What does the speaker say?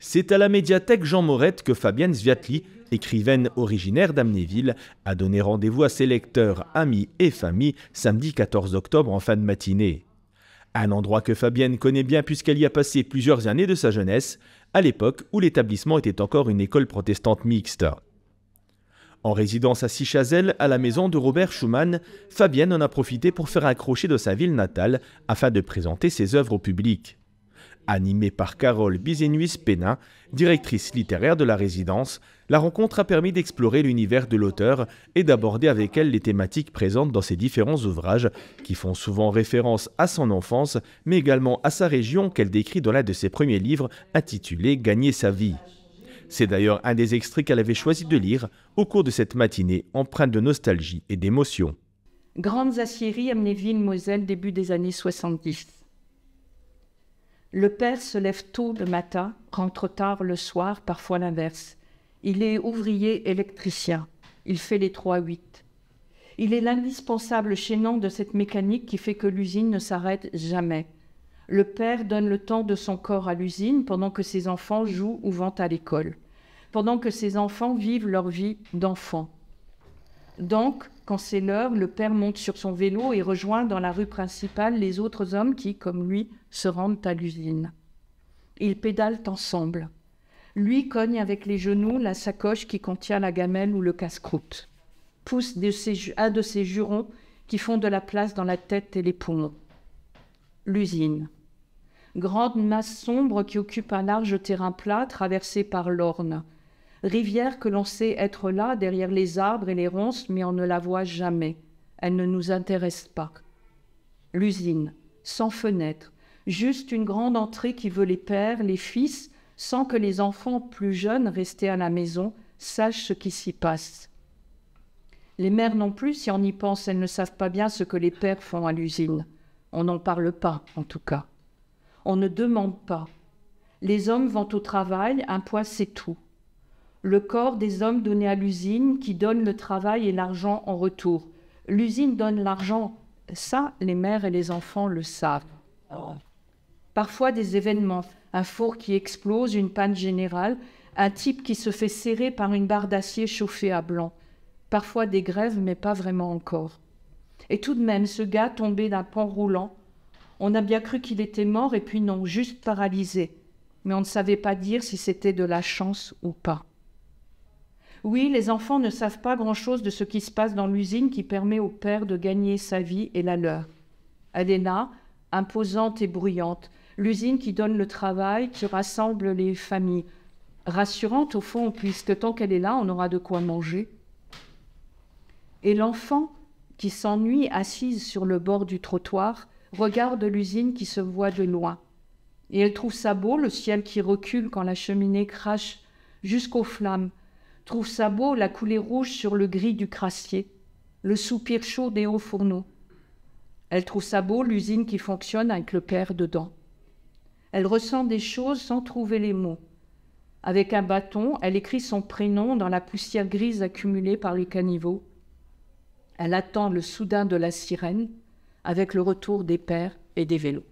C'est à la médiathèque Jean Morette que Fabienne Sviatli, écrivaine originaire d'Amnéville, a donné rendez-vous à ses lecteurs, amis et familles samedi 14 octobre en fin de matinée. Un endroit que Fabienne connaît bien puisqu'elle y a passé plusieurs années de sa jeunesse, à l'époque où l'établissement était encore une école protestante mixte. En résidence à Sichazel, à la maison de Robert Schumann, Fabienne en a profité pour faire un crochet de sa ville natale afin de présenter ses œuvres au public. Animée par Carole Bizenuis-Pénin, directrice littéraire de la résidence, la rencontre a permis d'explorer l'univers de l'auteur et d'aborder avec elle les thématiques présentes dans ses différents ouvrages, qui font souvent référence à son enfance, mais également à sa région qu'elle décrit dans l'un de ses premiers livres intitulé « Gagner sa vie ». C'est d'ailleurs un des extraits qu'elle avait choisi de lire au cours de cette matinée empreinte de nostalgie et d'émotion. Grandes aciéries, Amnéville-Moselle, début des années 70. Le père se lève tôt le matin, rentre tard le soir, parfois l'inverse. Il est ouvrier électricien. Il fait les 3-8. Il est l'indispensable chaînon de cette mécanique qui fait que l'usine ne s'arrête jamais. Le père donne le temps de son corps à l'usine pendant que ses enfants jouent ou vont à l'école, pendant que ses enfants vivent leur vie d'enfant. Donc, quand c'est l'heure, le père monte sur son vélo et rejoint dans la rue principale les autres hommes qui, comme lui, se rendent à l'usine. Ils pédalent ensemble. Lui cogne avec les genoux la sacoche qui contient la gamelle ou le casse-croûte, pousse un de ses jurons qui font de la place dans la tête et les poumons. L'usine. Grande masse sombre qui occupe un large terrain plat traversé par l'Orne. Rivière que l'on sait être là, derrière les arbres et les ronces, mais on ne la voit jamais. Elle ne nous intéresse pas. L'usine, sans fenêtre, juste une grande entrée qui veut les pères, les fils, sans que les enfants plus jeunes, restés à la maison, sachent ce qui s'y passe. Les mères non plus, si on y pense, elles ne savent pas bien ce que les pères font à l'usine. On n'en parle pas, en tout cas. On ne demande pas. Les hommes vont au travail, un point c'est tout. Le corps des hommes donné à l'usine qui donne le travail et l'argent en retour. L'usine donne l'argent, ça, les mères et les enfants le savent. Parfois des événements, un four qui explose, une panne générale, un type qui se fait serrer par une barre d'acier chauffée à blanc. Parfois des grèves, mais pas vraiment encore. Et tout de même, ce gars tombé d'un pont roulant, on a bien cru qu'il était mort et puis non, juste paralysé. Mais on ne savait pas dire si c'était de la chance ou pas. Oui, les enfants ne savent pas grand-chose de ce qui se passe dans l'usine qui permet au père de gagner sa vie et la leur. Elle est là, imposante et bruyante, l'usine qui donne le travail, qui rassemble les familles. Rassurante au fond, puisque tant qu'elle est là, on aura de quoi manger. Et l'enfant, qui s'ennuie assise sur le bord du trottoir, regarde l'usine qui se voit de loin. Et elle trouve ça beau, le ciel qui recule quand la cheminée crache jusqu'aux flammes, trouve ça beau la coulée rouge sur le gris du crassier, le soupir chaud des hauts fourneaux. Elle trouve ça beau l'usine qui fonctionne avec le père dedans. Elle ressent des choses sans trouver les mots. Avec un bâton, elle écrit son prénom dans la poussière grise accumulée par les caniveaux. Elle attend le soudain de la sirène avec le retour des pères et des vélos.